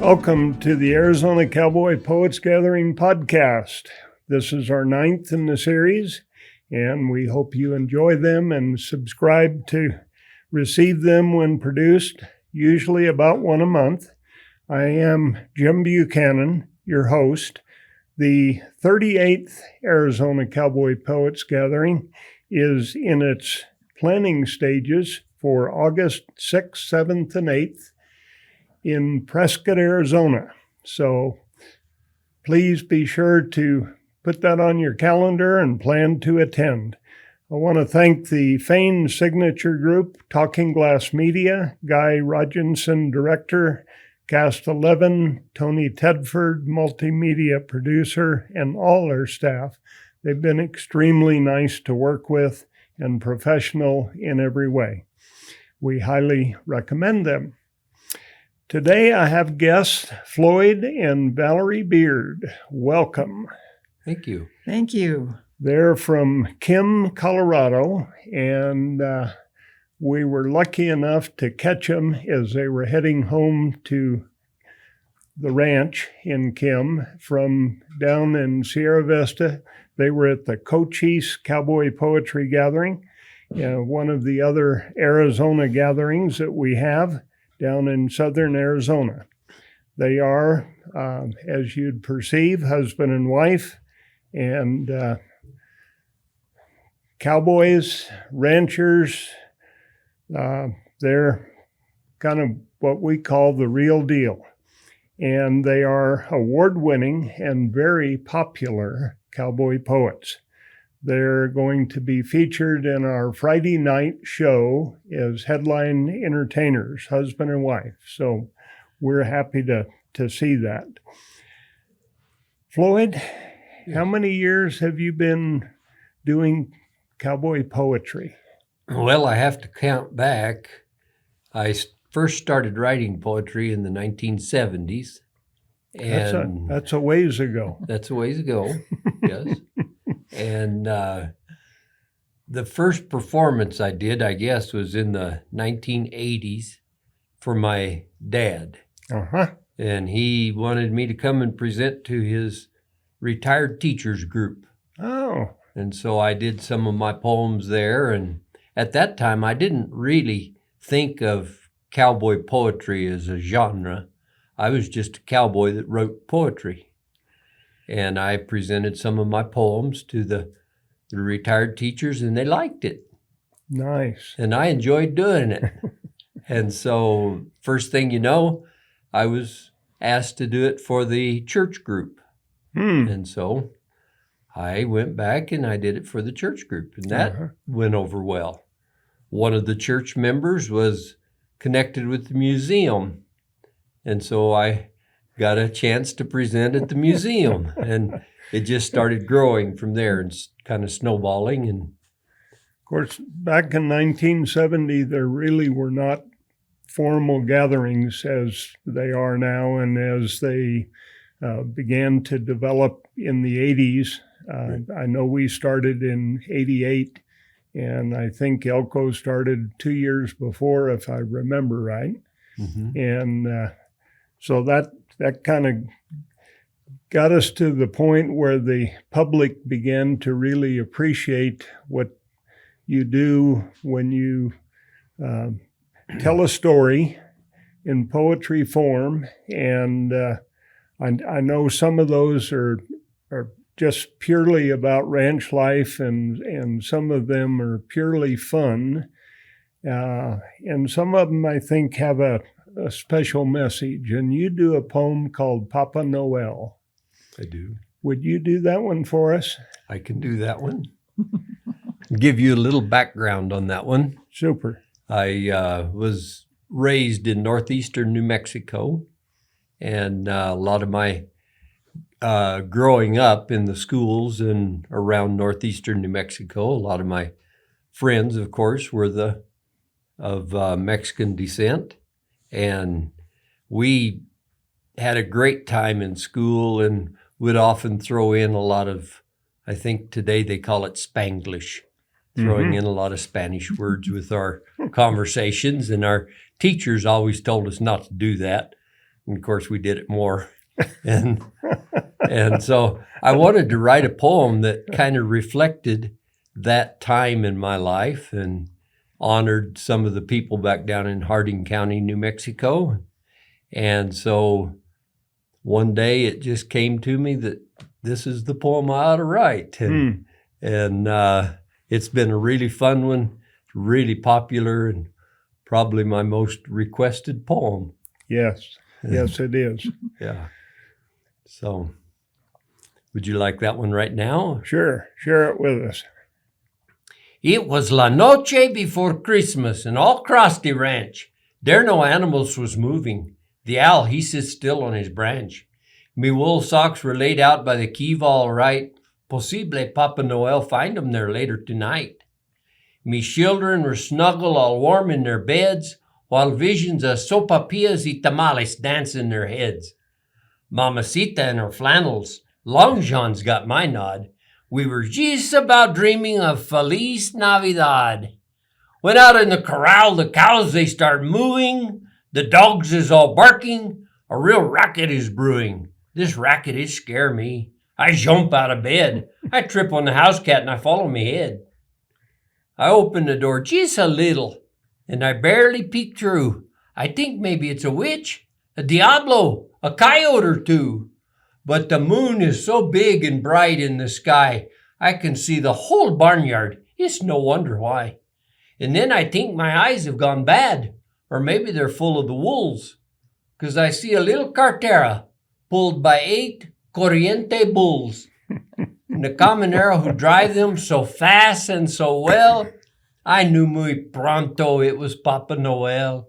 Welcome to the Arizona Cowboy Poets Gathering podcast. This is our 9th in the series, and we hope you enjoy them and subscribe to receive them when produced, usually about one a month. I am Jim Buchanan, your host. The 38th Arizona Cowboy Poets Gathering is in its planning stages for August 6th, 7th, and 8th. In Prescott, Arizona. So please be sure to put that on your calendar and plan to attend. I want to thank the Fain Signature Group, Talking Glass Media, Guy Rodginson, Director, Cast 11, Tony Tedford, Multimedia Producer, and all our staff. They've been extremely nice to work with and professional in every way. We highly recommend them. Today I have guests Floyd and Valerie Beard. Welcome. Thank you. Thank you. They're from Kim, Colorado, and we were lucky enough to catch them as they were heading home to the ranch in Kim from down in Sierra Vista. They were at the Cochise Cowboy Poetry Gathering, one of the other Arizona gatherings that we have down in southern Arizona. They are, as you'd perceive, husband and wife, and cowboys, ranchers. They're kind of what we call the real deal. And they are award-winning and very popular cowboy poets. They're going to be featured in our Friday night show as headline entertainers, husband and wife. So we're happy to see that. Floyd, how many years have you been doing cowboy poetry? Well, I have to count back. I first started writing poetry in the 1970s. And that's a ways ago. That's a ways ago, yes. And the first performance I did, I guess, was in the 1980s for my dad. Uh-huh. And he wanted me to come and present to his retired teachers group. Oh. And so I did some of my poems there. And at that time, I didn't really think of cowboy poetry as a genre. I was just a cowboy that wrote poetry. And I presented some of my poems to the retired teachers, and they liked it. Nice. And I enjoyed doing it. And so first thing you know, I was asked to do it for the church group. And so I went back and I did it for the church group, and that went over well. One of the church members was connected with the museum, and so I got a chance to present at the museum, and it just started growing from there and kind of snowballing. And of course, back in 1970, there really were not formal gatherings as they are now, and as they began to develop in the 80s. I know we started in 88, and I think Elko started 2 years before, if I remember right. Mm-hmm. And so that kind of got us to the point where the public began to really appreciate what you do when you tell a story in poetry form. And I know some of those are just purely about ranch life, and some of them are purely fun. And some of them, I think, have a special message. And you do a poem called Papa Noel. I do. Would you do that one for us? I can do that one. Give you a little background on that one. Super. I was raised in northeastern New Mexico, and a lot of my growing up in the schools and around northeastern New Mexico, a lot of my friends, of course, were of Mexican descent. And we had a great time in school and would often throw in a lot of, I think today they call it Spanglish, throwing in a lot of Spanish words with our conversations. And our teachers always told us not to do that. And of course, we did it more. And so I wanted to write a poem that kind of reflected that time in my life and honored some of the people back down in Harding County, New Mexico. And so one day it just came to me that this is the poem I ought to write. And it's been a really fun one, really popular, and probably my most requested poem. Yes, it is. Yeah. So would you like that one right now? Sure, share it with us. It was la noche before Christmas, and all across the ranch, there no animals was moving. The owl, he sits still on his branch. Me wool socks were laid out by the keeve all right. Possible Papa Noel find 'em there later tonight. Me children were snuggled all warm in their beds, while visions of sopapillas y tamales dance in their heads. Mamacita in her flannels, Long John's got my nod. We were just about dreaming of Feliz Navidad. When out in the corral, the cows, they start mooing. The dogs is all barking. A real racket is brewing. This racket is scare me. I jump out of bed. I trip on the house cat and I fall on me head. I open the door just a little and I barely peek through. I think maybe it's a witch, a diablo, a coyote or two. But the moon is so big and bright in the sky, I can see the whole barnyard. It's no wonder why. And then I think my eyes have gone bad, or maybe they're full of the wolves, 'cause I see a little cartera pulled by 8 Corriente bulls. And the caminero who drive them so fast and so well, I knew muy pronto it was Papa Noel.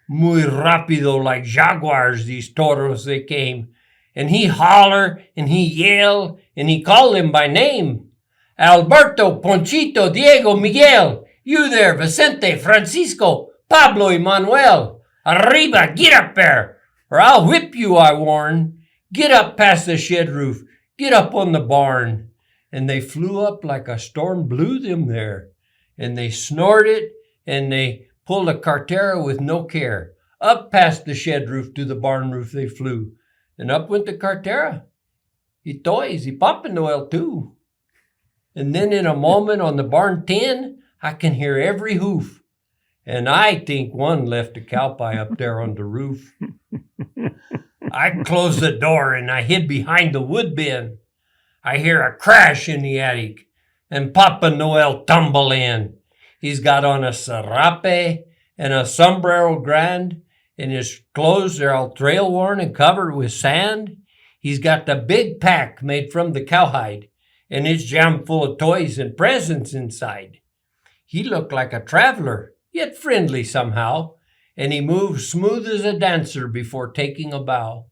Muy rápido like jaguars, these toros they came. And he holler, and he yell, and he call them by name. Alberto, Ponchito, Diego, Miguel, you there, Vicente, Francisco, Pablo y Manuel. Arriba, get up there, or I'll whip you, I warn. Get up past the shed roof, get up on the barn. And they flew up like a storm blew them there. And they snorted, and they pulled a cartera with no care. Up past the shed roof to the barn roof they flew. And up went the cartera. He toys, he Papa Noel too. And then in a moment on the barn tin, I can hear every hoof. And I think one left a cow pie up there on the roof. I closed the door and I hid behind the wood bin. I hear a crash in the attic and Papa Noel tumble in. He's got on a serape and a sombrero grand, and his clothes are all trail worn and covered with sand. He's got the big pack made from the cowhide, and it's jammed full of toys and presents inside. He looked like a traveler, yet friendly somehow, and he moved smooth as a dancer before taking a bow.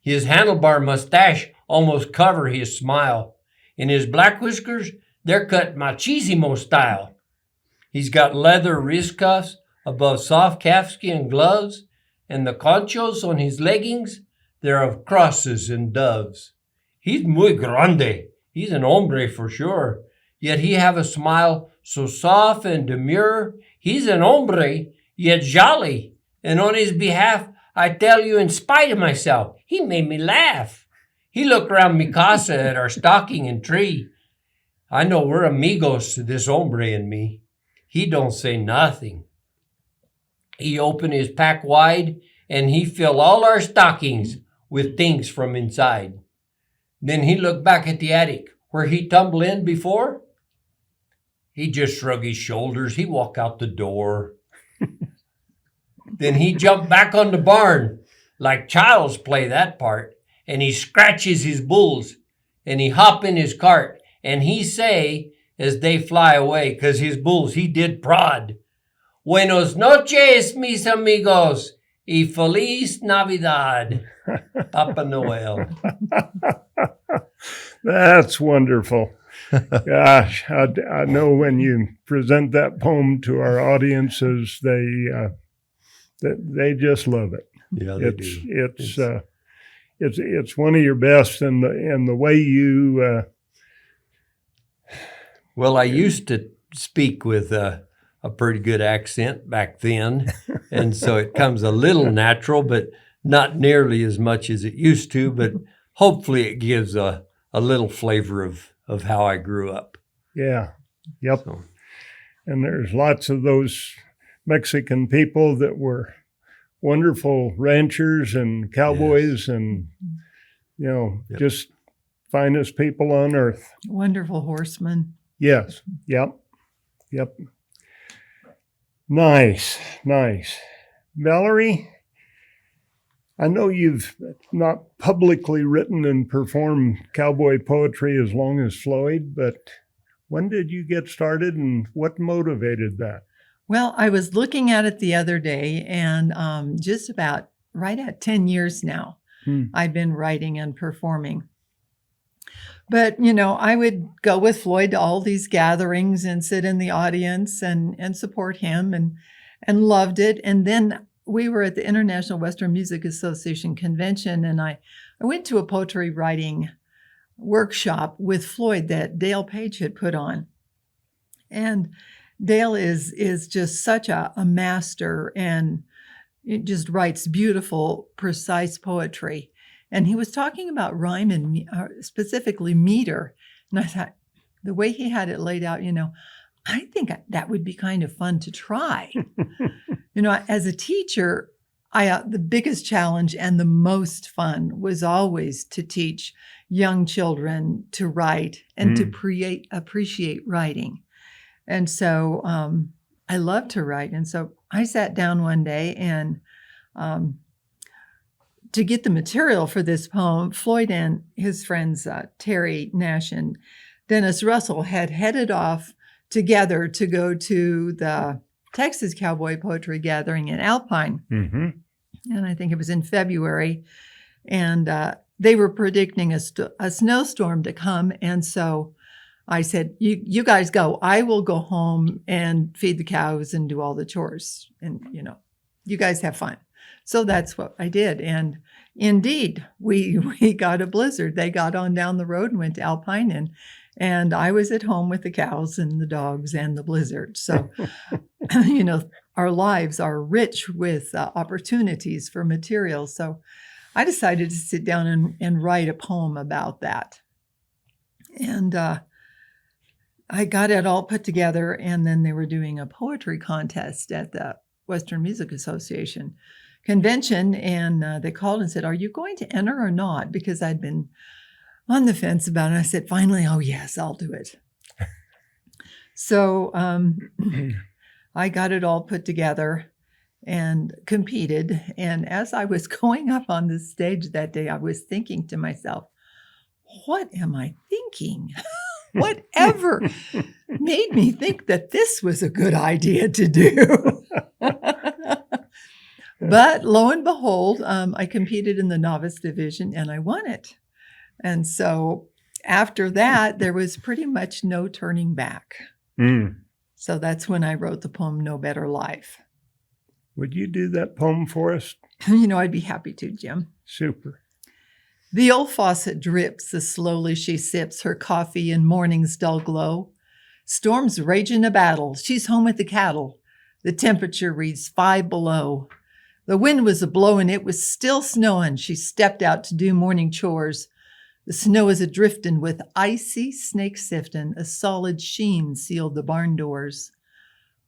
His handlebar mustache almost covered his smile, and his black whiskers, they're cut machismo style. He's got leather wrist cuffs above soft calfskin gloves, and the conchos on his leggings, they're of crosses and doves. He's muy grande. He's an hombre for sure. Yet he have a smile so soft and demure. He's an hombre, yet jolly. And on his behalf, I tell you, in spite of myself, he made me laugh. He looked around mi casa at our stocking and tree. I know we're amigos, this hombre and me. He don't say nothing. He opened his pack wide, and he filled all our stockings with things from inside. Then he looked back at the attic, where he tumbled in before. He just shrugged his shoulders. He walked out the door. Then he jumped back on the barn, like child's play that part, and he scratches his bulls, and he hop in his cart, and he say, as they fly away, 'cause his bulls he did prod, Buenos noches, mis amigos, y Feliz Navidad, Papa Noel. That's wonderful. Gosh, I know when you present that poem to our audiences, they just love it. Yeah, they do. It's one of your best, and the way you. Well, I used to speak with a pretty good accent back then, and so it comes a little natural. But not nearly as much as it used to, but hopefully it gives a little flavor of how I grew up. Yeah. Yep. So, And there's lots of those Mexican people that were wonderful ranchers and cowboys and, Yep. just finest people on earth. Wonderful horseman. Yes. Yep. Yep. Nice. Valerie, I know you've not publicly written and performed cowboy poetry as long as Floyd, but when did you get started and what motivated that? Well, I was looking at it the other day, and just about right at 10 years now, I've been writing and performing. But, I would go with Floyd to all these gatherings and sit in the audience and support him and loved it. And then we were at the International Western Music Association convention, and I went to a poetry writing workshop with Floyd that Dale Page had put on. And Dale is just such a master, and it just writes beautiful, precise poetry. And he was talking about rhyme and specifically meter. And I thought, the way he had it laid out, I think that would be kind of fun to try. As a teacher, the biggest challenge and the most fun was always to teach young children to write and to appreciate writing. And so I love to write. And so I sat down one day and to get the material for this poem, Floyd and his friends, Terry Nash and Dennis Russell, had headed off together to go to the Texas Cowboy Poetry Gathering in Alpine. Mm-hmm. And I think it was in February. And they were predicting a snowstorm to come. And so I said, you guys go. I will go home and feed the cows and do all the chores. And, you guys have fun. So that's what I did. And indeed, we got a blizzard. They got on down the road and went to Alpine, and I was at home with the cows and the dogs and the blizzard. So, our lives are rich with opportunities for material. So I decided to sit down and write a poem about that. And I got it all put together, and then they were doing a poetry contest at the Western Music Association convention, and they called and said, "Are you going to enter or not?" Because I'd been on the fence about it. I said, finally, "Oh yes, I'll do it." So I got it all put together and competed. And as I was going up on the stage that day, I was thinking to myself, what am I thinking? Whatever made me think that this was a good idea to do? But lo and behold, I competed in the novice division and I won it. And so after that, there was pretty much no turning back. So that's when I wrote the poem, No Better Life. Would you do that poem for us? I'd be happy to, Jim. Super. The old faucet drips as slowly she sips her coffee in morning's dull glow. Storms raging a battle. She's home with the cattle. The temperature reads 5 below. The wind was a-blowing. It was still snowing. She stepped out to do morning chores. The snow is a-drifting with icy snake sifting. A solid sheen sealed the barn doors.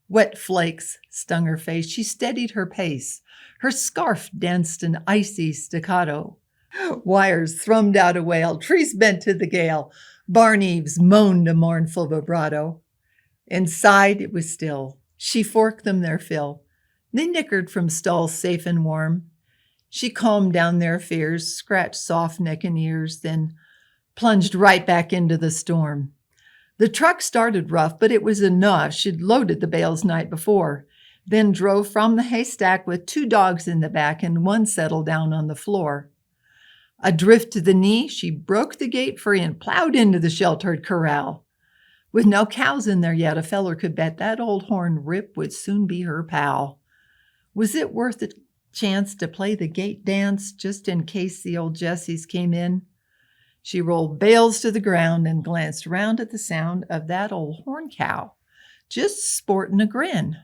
Wet flakes stung her face. She steadied her pace. Her scarf danced an icy staccato. Wires thrummed out a wail. Trees bent to the gale. Barn eaves moaned a mournful vibrato. Inside it was still. She forked them their fill. They nickered from stalls safe and warm. She calmed down their fears, scratched soft neck and ears, then plunged right back into the storm. The truck started rough, but it was enough. She'd loaded the bales night before, then drove from the haystack with 2 dogs in the back and one settled down on the floor. Adrift to the knee, she broke the gate free and plowed into the sheltered corral. With no cows in there yet, a feller could bet that old horn Rip would soon be her pal. Was it worth the chance to play the gate dance just in case the old Jessies came in? She rolled bales to the ground and glanced round at the sound of that old horn cow, just sporting a grin.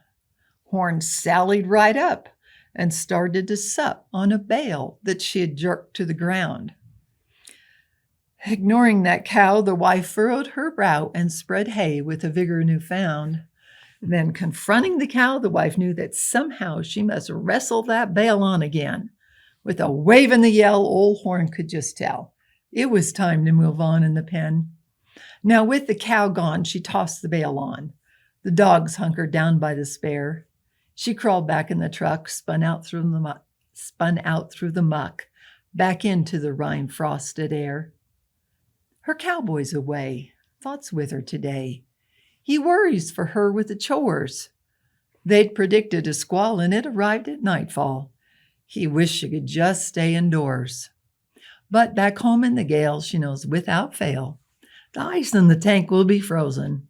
Horn sallied right up. and started to sup on a bale that she had jerked to the ground. Ignoring that cow, the wife furrowed her brow and spread hay with a vigor new found. Then, confronting the cow, the wife knew that somehow she must wrestle that bale on again. With a wave and the yell, old Horn could just tell it was time to move on in the pen. Now, with the cow gone, she tossed the bale on. The dogs hunkered down by the spare. She crawled back in the truck, spun out through the muck, back into the rime-frosted air. Her cowboy's away, thoughts with her today. He worries for her with the chores. They'd predicted a squall, and it arrived at nightfall. He wished she could just stay indoors. But back home in the gale, she knows without fail, the ice in the tank will be frozen.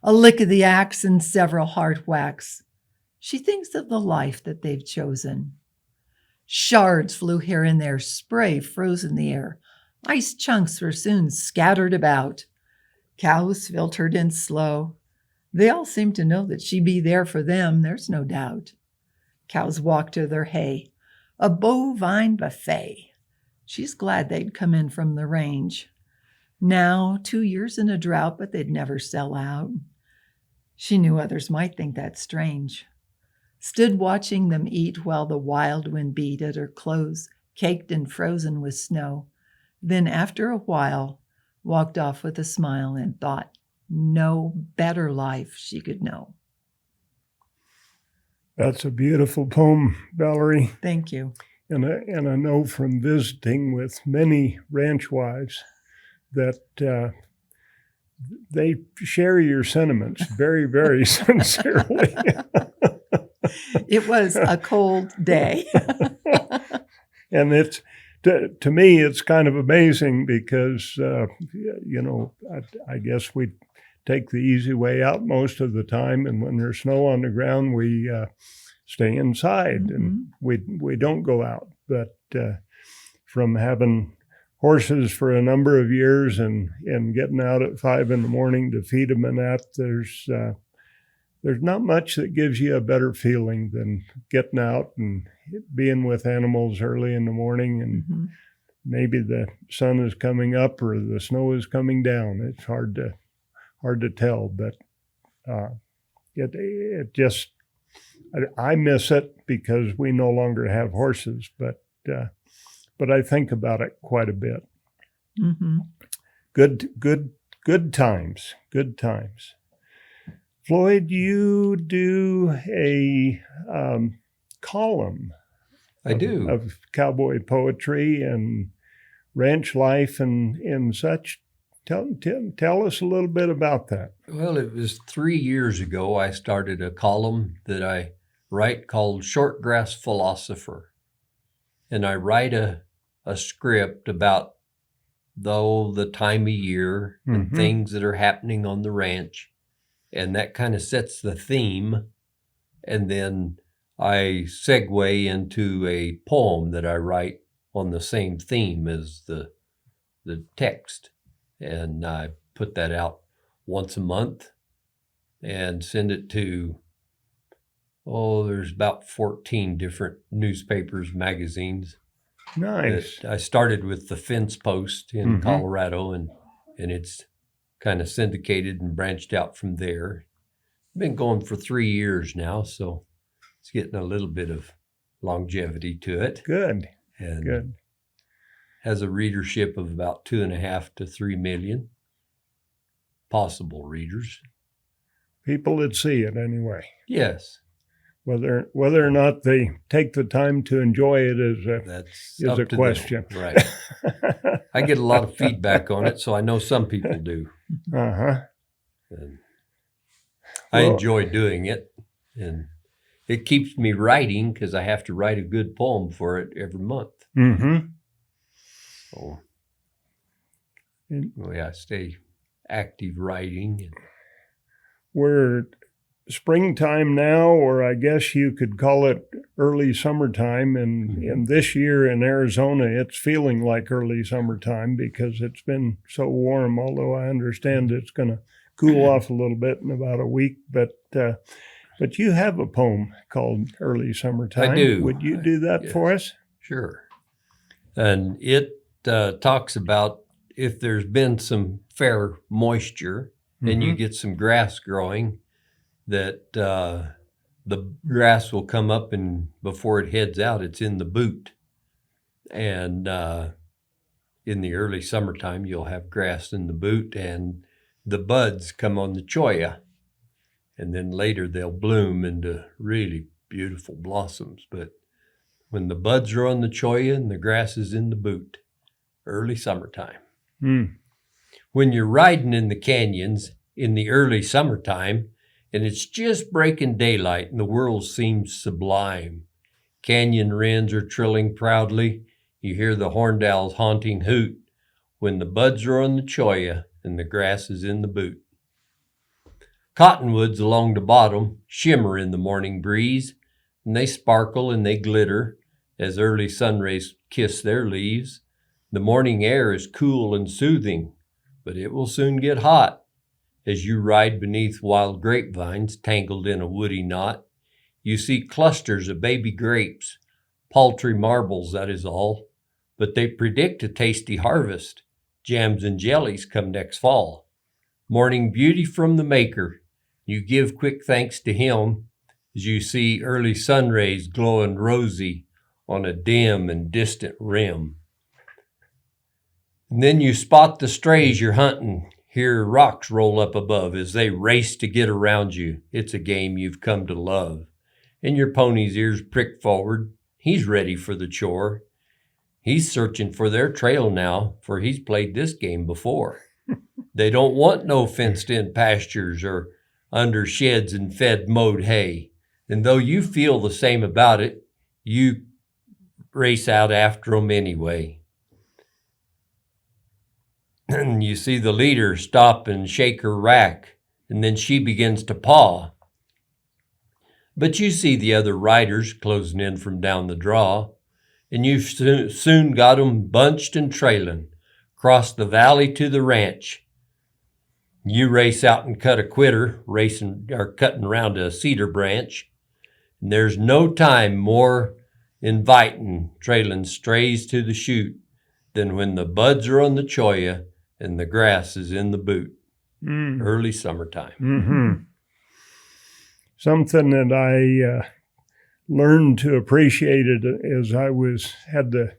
A lick of the axe and several hard whacks. She thinks of the life that they've chosen. Shards flew here and there, spray froze in the air. Ice chunks were soon scattered about. Cows filtered in slow. They all seemed to know that she'd be there for them, there's no doubt. Cows walked to their hay, a bovine buffet. She's glad they'd come in from the range. Now, 2 years in a drought, but they'd never sell out. She knew others might think that strange. Stood watching them eat while the wild wind beat at her clothes, caked and frozen with snow. Then, after a while, walked off with a smile and thought no better life she could know. That's a beautiful poem, Valerie. Thank you. And I know from visiting with many ranch wives that they share your sentiments very, very sincerely. It was a cold day. And it's, to me, it's kind of amazing because, I guess we take the easy way out most of the time. And when there's snow on the ground, we stay inside and we don't go out. But from having horses for a number of years and getting out at 5 a.m. to feed them and that, there's not much that gives you a better feeling than getting out and being with animals early in the morning and maybe the sun is coming up or the snow is coming down. It's hard to tell, but it just, I miss it because we no longer have horses, but I think about it quite a bit. Good times. Floyd, you do a column. I do. Of cowboy poetry and ranch life and such. Tell us a little bit about that. Well, it was 3 years ago I started a column that I write called Shortgrass Philosopher. And I write a script about the time of year and things that are happening on the ranch. And that kind of sets the theme. And then I segue into a poem that I write on the same theme as the text. And I put that out once a month and send it to, there's about 14 different newspapers, magazines. Nice. I started with the Fence Post in Colorado, and it's kind of syndicated and branched out from there. Been going for 3 years now, so it's getting a little bit of longevity to it. Good. And Good. Has a readership of about 2.5 to 3 million possible readers. People that see it anyway. Yes. Whether or not they take the time to enjoy it is a question. Them. Right. I get a lot of feedback on it, so I know some people do. And I enjoy doing it, and it keeps me writing because I have to write a good poem for it every month. So, I stay active writing. We're springtime now, or I guess you could call it early summertime. And this year in Arizona, it's feeling like early summertime because it's been so warm, although I understand it's going to cool off a little bit in about a week. But But you have a poem called Early Summertime. I do. Would you do that Yes. for us? Sure. And it talks about if there's been some fair moisture and you get some grass growing, that the grass will come up, and before it heads out, it's in the boot. And in the early summertime, you'll have grass in the boot, and the buds come on the cholla. And then later they'll bloom into really beautiful blossoms. But when the buds are on the cholla and the grass is in the boot, early summertime. Mm. When you're riding in the canyons in the early summertime, and it's just breaking daylight and the world seems sublime, canyon wrens are trilling proudly, you hear the horned owl's haunting hoot, when the buds are on the cholla and the grass is in the boot. Cottonwoods along the bottom shimmer in the morning breeze, and they sparkle and they glitter as early sun rays kiss their leaves. The morning air is cool and soothing, but it will soon get hot as you ride beneath wild grapevines tangled in a woody knot. You see clusters of baby grapes, paltry marbles, that is all, but they predict a tasty harvest. Jams and jellies come next fall. Morning beauty from the maker, you give quick thanks to him as you see early sun rays glowing rosy on a dim and distant rim. And then you spot the strays you're hunting, hear rocks roll up above as they race to get around you. It's a game you've come to love. And your pony's ears prick forward. He's ready for the chore. He's searching for their trail now, for he's played this game before. They don't want no fenced-in pastures or under sheds and fed mowed hay. And though you feel the same about it, you race out after 'em anyway. And you see the leader stop and shake her rack, and then she begins to paw. But you see the other riders closing in from down the draw, and you've soon got 'em bunched and trailing, across the valley to the ranch. You race out and cut a quitter, racing or cutting around a cedar branch, and there's no time more inviting, trailing strays to the chute, than when the buds are on the cholla and the grass is in the boot. Early summertime. Mm-hmm. Something that I learned to appreciate it as I had the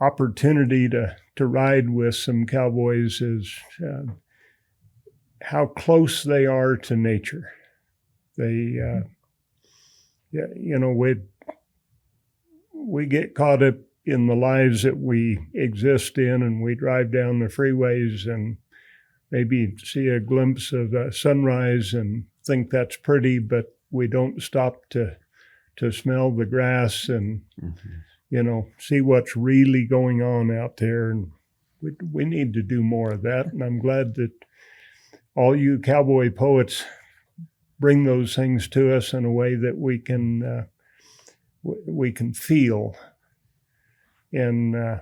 opportunity to ride with some cowboys is how close they are to nature. They, we get caught up in the lives that we exist in, and we drive down the freeways and maybe see a glimpse of a sunrise and think that's pretty, but we don't stop to smell the grass and, see what's really going on out there. And we need to do more of that. And I'm glad that all you cowboy poets bring those things to us in a way that we can feel. And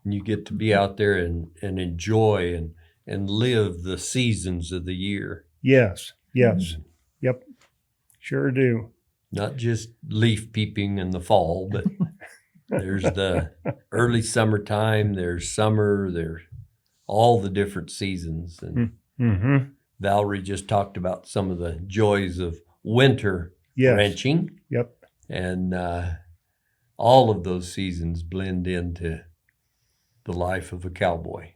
you get to be out there and enjoy and live the seasons of the year. Yes. Yep, sure do. Not just leaf peeping in the fall, but there's the early summertime, there's summer, there's all the different seasons. And Valerie just talked about some of the joys of winter ranching. Yep. And all of those seasons blend into the life of a cowboy.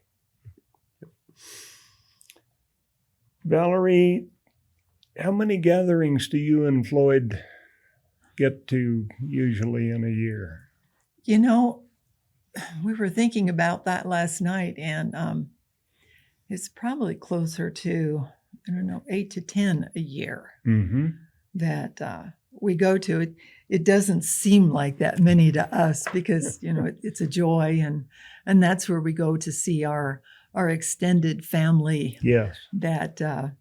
Valerie, how many gatherings do you and Floyd get to usually in a year? We were thinking about that last night, and it's probably closer to, 8 to 10 a year that we go to. It doesn't seem like that many to us because, it's a joy, and that's where we go to see our extended family. Yes. That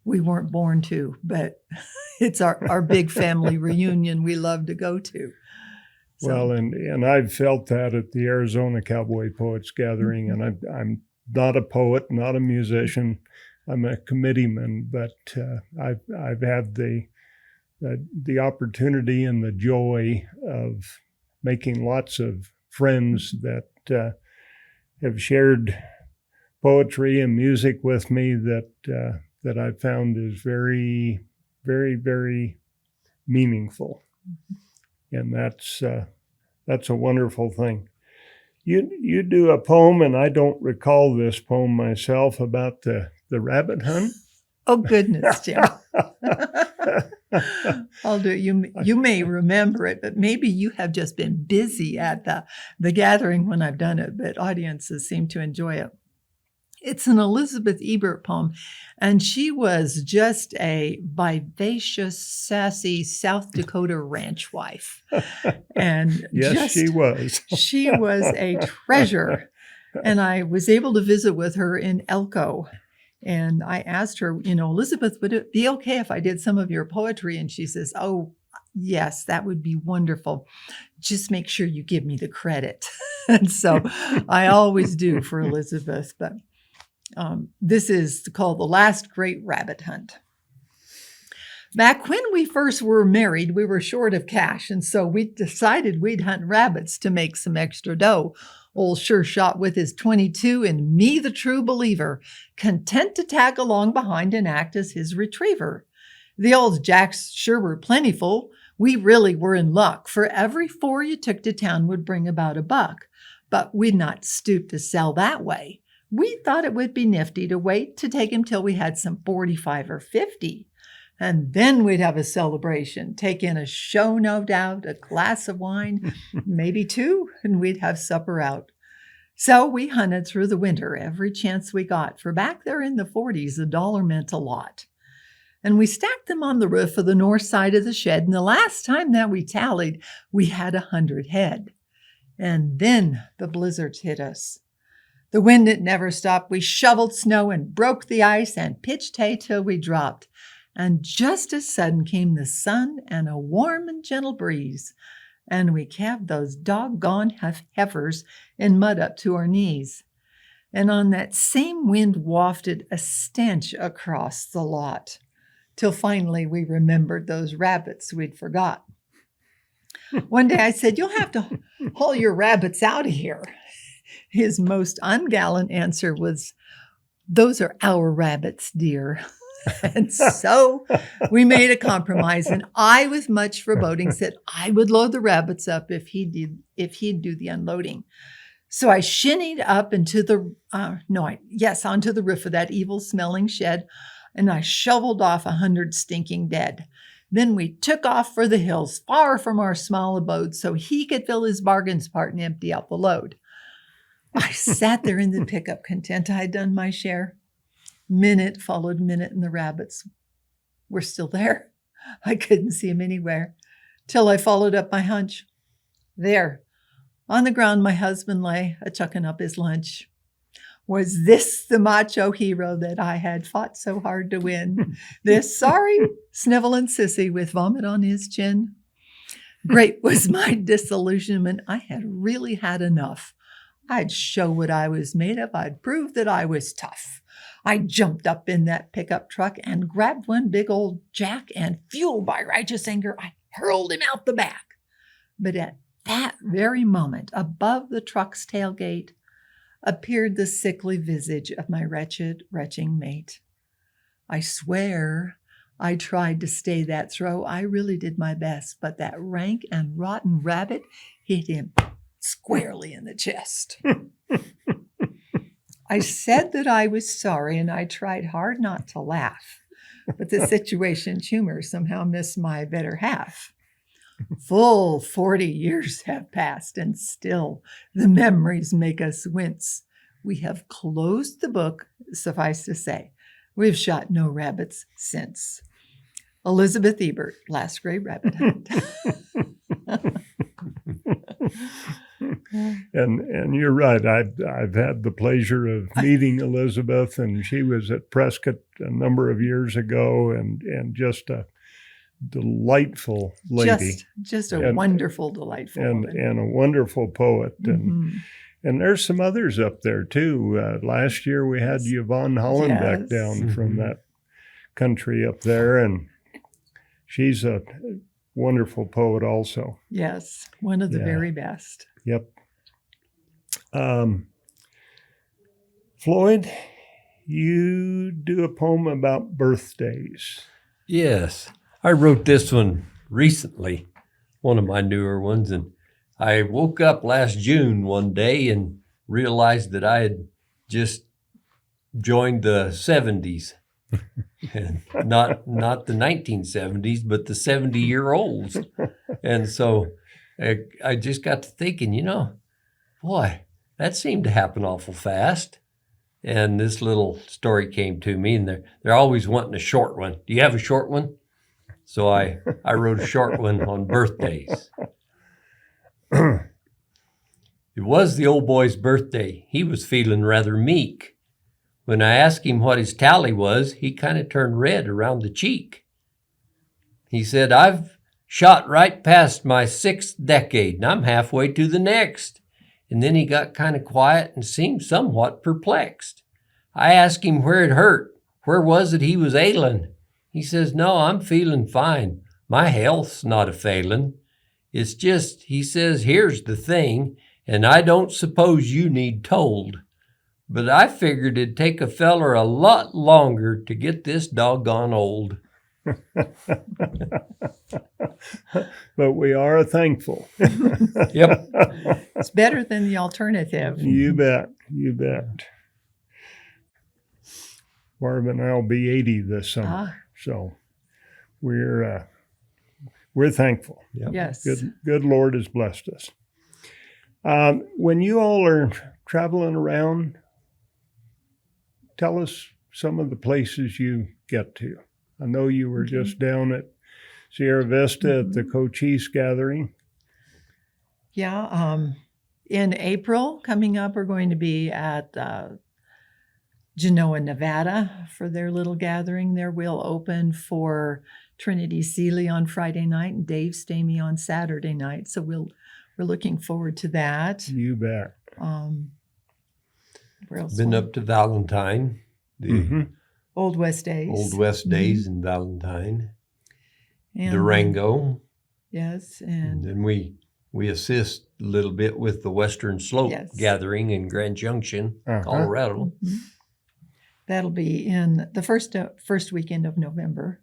we weren't born to, but it's our big family reunion we love to go to. So. Well, and I've felt that at the Arizona Cowboy Poets Gathering, and I'm not a poet, not a musician. I'm a committeeman, but I've had the the opportunity and the joy of making lots of friends that have shared poetry and music with me that I found is very, very, very meaningful, and that's a wonderful thing. You do a poem, and I don't recall this poem myself, about the rabbit hunt. Oh, goodness, Jim. I'll do it. You may remember it, but maybe you have just been busy at the gathering when I've done it, but audiences seem to enjoy it. It's an Elizabeth Ebert poem, and she was just a vivacious, sassy South Dakota ranch wife. And Yes, she was. She was a treasure. And I was able to visit with her in Elko. And I asked her, Elizabeth, would it be okay if I did some of your poetry? And she says, oh, yes, that would be wonderful. Just make sure you give me the credit. And so I always do for Elizabeth. But this is called The Last Great Rabbit Hunt. Back when we first were married, we were short of cash, and so we decided we'd hunt rabbits to make some extra dough. Old Sure Shot with his .22 and me, the true believer, content to tag along behind and act as his retriever. The old jacks sure were plentiful. We really were in luck, for every 4 you took to town would bring about $1. But we'd not stoop to sell that way. We thought it would be nifty to wait to take him till we had some 45 or 50. And then we'd have a celebration, take in a show, no doubt, a glass of wine, maybe 2, and we'd have supper out. So we hunted through the winter every chance we got, for back there in the 40s, $1 meant a lot. And we stacked them on the roof of the north side of the shed, and the last time that we tallied, we had 100 head. And then the blizzards hit us. The wind, it never stopped. We shoveled snow and broke the ice and pitched hay till we dropped. And just as sudden came the sun and a warm and gentle breeze, and we calved those doggone heifers in mud up to our knees. And on that same wind wafted a stench across the lot, till finally we remembered those rabbits we'd forgot. One day I said, "You'll have to haul your rabbits out of here." His most ungallant answer was, "Those are our rabbits, dear." And so we made a compromise, and I, with much foreboding, said I would load the rabbits up if he'd do the unloading. So I shinnied up into onto the roof of that evil-smelling shed, and I shoveled off 100 stinking dead. Then we took off for the hills, far from our small abode, so he could fill his bargains part and empty out the load. I sat there in the pickup, content I had done my share. Minute followed minute, and the rabbits were still there. I couldn't see them anywhere, till I followed up my hunch. There, on the ground, my husband lay, a-chucking up his lunch. Was this the macho hero that I had fought so hard to win? This sorry, sniveling sissy with vomit on his chin? Great was my disillusionment. I had really had enough. I'd show what I was made of. I'd prove that I was tough. I jumped up in that pickup truck and grabbed one big old jack, and fueled by righteous anger, I hurled him out the back. But at that very moment, above the truck's tailgate, appeared the sickly visage of my retching mate. I swear I tried to stay that throw. I really did my best, but that rank and rotten rabbit hit him squarely in the chest. I said that I was sorry, and I tried hard not to laugh, but the situation's humor somehow missed my better half. Full 40 years have passed, and still the memories make us wince. We have closed the book, suffice to say. We've shot no rabbits since. Elizabeth Ebert, Last Great Rabbit Hunt. And you're right. I've had the pleasure of meeting Elizabeth, and she was at Prescott a number of years ago, and just a delightful lady. Just a wonderful, delightful woman. And a wonderful poet. And there's some others up there too. Last year we had Yvonne Hollenbeck down from that country up there, and she's a wonderful poet also. Yes, one of the Yeah. very best. Yep. Floyd, you do a poem about birthdays. Yes, I wrote this one recently, one of my newer ones, and I woke up last June one day and realized that I had just joined the 70s. And not the 1970s, but the 70-year-olds. And so I just got to thinking, boy, that seemed to happen awful fast. And this little story came to me, and they're always wanting a short one. Do you have a short one? So I wrote a short one on birthdays. It was the old boy's birthday. He was feeling rather meek. When I asked him what his tally was, he kind of turned red around the cheek. He said, "I've shot right past my 6th decade, and I'm halfway to the next." And then he got kind of quiet and seemed somewhat perplexed. I asked him where it hurt. Where was it he was ailing? He says, "No, I'm feeling fine. My health's not a failing. It's just," he says, "here's the thing, and I don't suppose you need told, but I figured it'd take a feller a lot longer to get this doggone old." But we are thankful. Yep. It's better than the alternative. You bet. You bet. Barb and I'll be 80 this summer. So we're thankful. Yep. Yes. Good Lord has blessed us. When you all are traveling around, tell us some of the places you get to. I know you were just down at Sierra Vista at the Cochise gathering. Yeah. In April, coming up, we're going to be at Genoa, Nevada for their little gathering. There we'll open for Trinity Seeley on Friday night and Dave Stamey on Saturday night. So we're looking forward to that. You bet. Where else? Been up to Valentine, the Mhm. Old West Days. Old West Days in Valentine, And, Durango, Yes, and and then we assist a little bit with the Western Slope Yes. gathering in Grand Junction, Uh-huh. Colorado. Mhm. That'll be in the first weekend of November.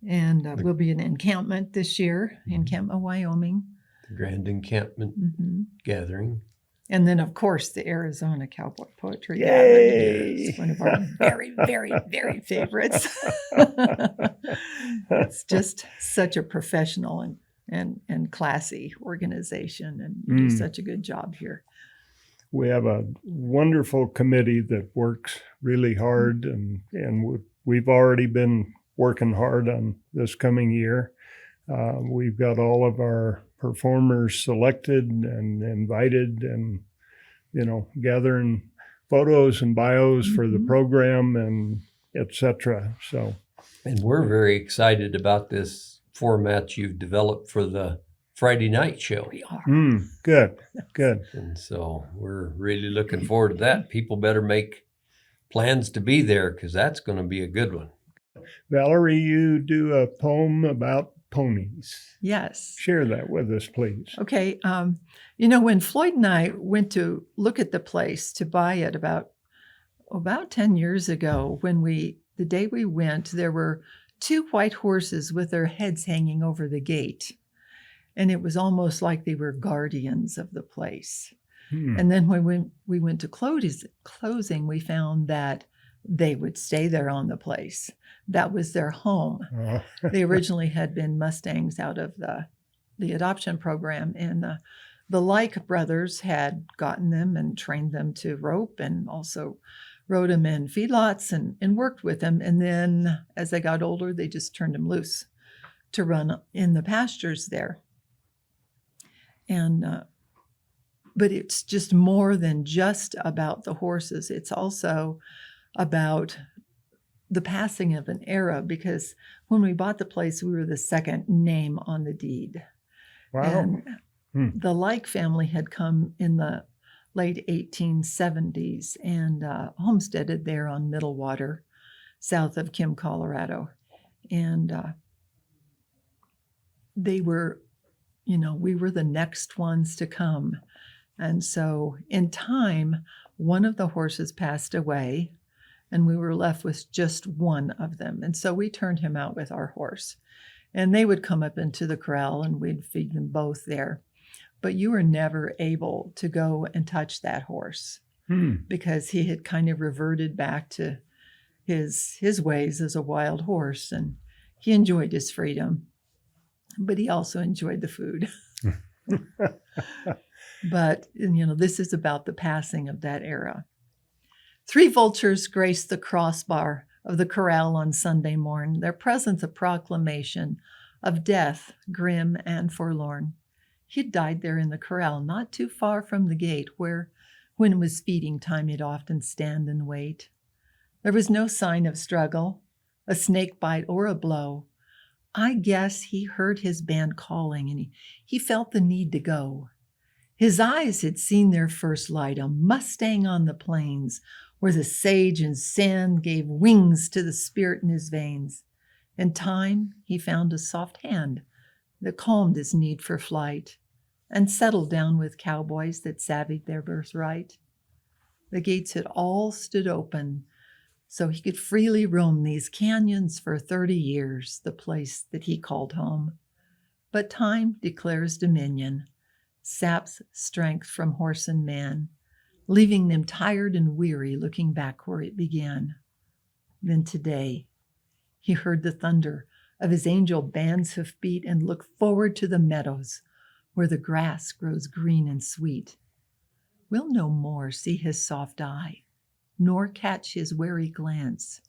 And we'll be in encampment this year, Encampment, Wyoming. The Grand Encampment hmm gathering. And then, of course, the Arizona Cowboy Poetry Yay! Gathering is one of our very, very, very favorites. It's just such a professional and classy organization, and you do such a good job here. We have a wonderful committee that works really hard, and we've already been working hard on this coming year. We've got all of our performers selected and invited, and gathering photos and bios for the program and etc. So, And we're very excited about this format you've developed for the Friday night show. We are. good. And so we're really looking forward to that. People better make plans to be there, because that's going to be a good one. Valerie, you do a poem about ponies. Yes. Share that with us, please. Okay. When Floyd and I went to look at the place to buy it about 10 years ago, the day we went, there were 2 white horses with their heads hanging over the gate. And it was almost like they were guardians of the place. And then when we went to closing, we found that they would stay there on the place. That was their home. They originally had been Mustangs out of the adoption program, and the Like brothers had gotten them and trained them to rope, and also rode them in feedlots and worked with them. And then as they got older, they just turned them loose to run in the pastures there. And but it's just more than just about the horses. It's also about the passing of an era, because when we bought the place, we were the second name on the deed. Wow. And the Like family had come in the late 1870s and homesteaded there on Middle Water, south of Kim, Colorado. And they were, we were the next ones to come. And so in time, one of the horses passed away, and we were left with just one of them. And so we turned him out with our horse. And they would come up into the corral, and we'd feed them both there. But you were never able to go and touch that horse because he had kind of reverted back to his ways as a wild horse, and he enjoyed his freedom, but he also enjoyed the food. But, this is about the passing of that era. 3 vultures graced the crossbar of the corral on Sunday morn, their presence a proclamation of death, grim and forlorn. He'd died there in the corral, not too far from the gate, where, when it was feeding time, he'd often stand and wait. There was no sign of struggle, a snake bite, or a blow. I guess he heard his band calling, and he felt the need to go. His eyes had seen their first light, a Mustang on the plains, where the sage and sand gave wings to the spirit in his veins. In time, he found a soft hand that calmed his need for flight and settled down with cowboys that savvied their birthright. The gates had all stood open, so he could freely roam these canyons for 30 years, the place that he called home. But time declares dominion, saps strength from horse and man, leaving them tired and weary, looking back where it began. Then today, he heard the thunder of his angel band's hoofbeat and looked forward to the meadows where the grass grows green and sweet. We'll no more see his soft eye, nor catch his wary glance,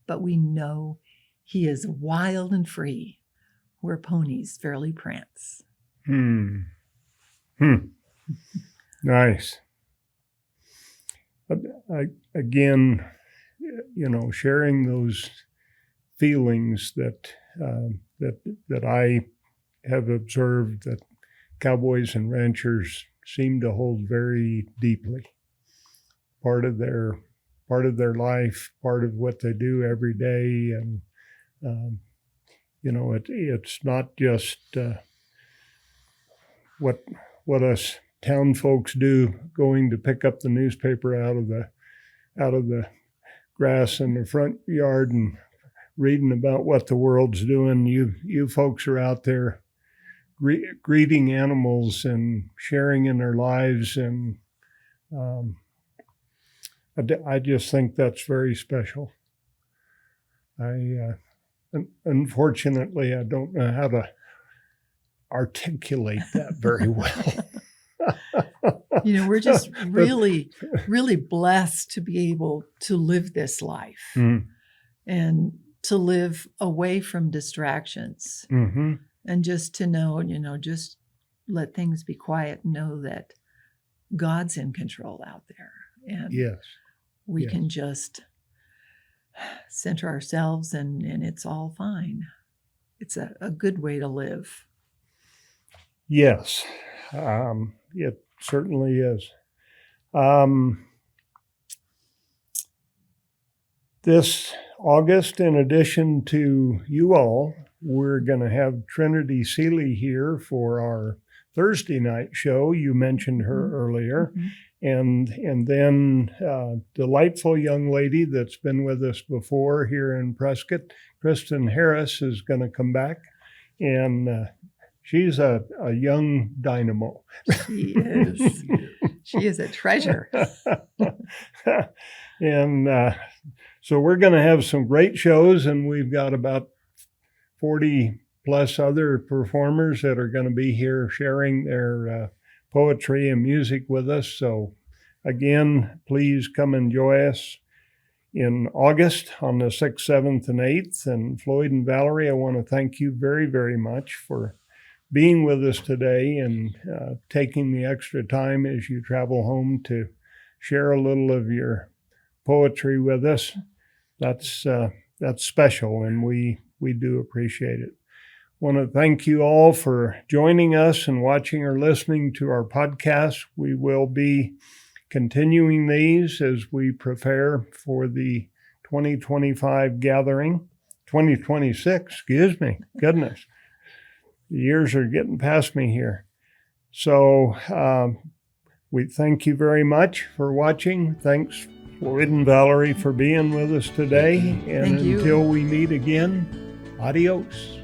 but we know he is wild and free where ponies fairly prance. Nice. Again, sharing those feelings that I have observed that cowboys and ranchers seem to hold very deeply. Part of their life, part of what they do every day, and it's not just what us town folks do, going to pick up the newspaper out of the grass in the front yard and reading about what the world's doing. You folks are out there greeting animals and sharing in their lives, and I just think that's very special. Unfortunately, I don't know how to articulate that very well. We're just really, really blessed to be able to live this life and to live away from distractions and just to know, just let things be quiet and know that God's in control out there. And we can just center ourselves and it's all fine. It's a good way to live. Yes, it certainly is. This August, in addition to you all, we're going to have Trinity Seeley here for our Thursday night show. You mentioned her earlier. And then delightful young lady that's been with us before here in Prescott, Kristen Harris, is going to come back. And she's a young dynamo. She is. She is a treasure. And so we're going to have some great shows, and we've got about 40 plus other performers that are going to be here sharing their poetry and music with us. So again, please come and join us in August on the 6th, 7th, and 8th. And Floyd and Valerie, I want to thank you very, very much for being with us today and taking the extra time as you travel home to share a little of your poetry with us. That's special, and we do appreciate it. I want to thank you all for joining us and watching or listening to our podcast. We will be continuing these as we prepare for the 2025 gathering, 2026, goodness. The years are getting past me here. So we thank you very much for watching. Thanks, Floyd and Valerie, for being with us today. And Thank you. until we meet again, adios.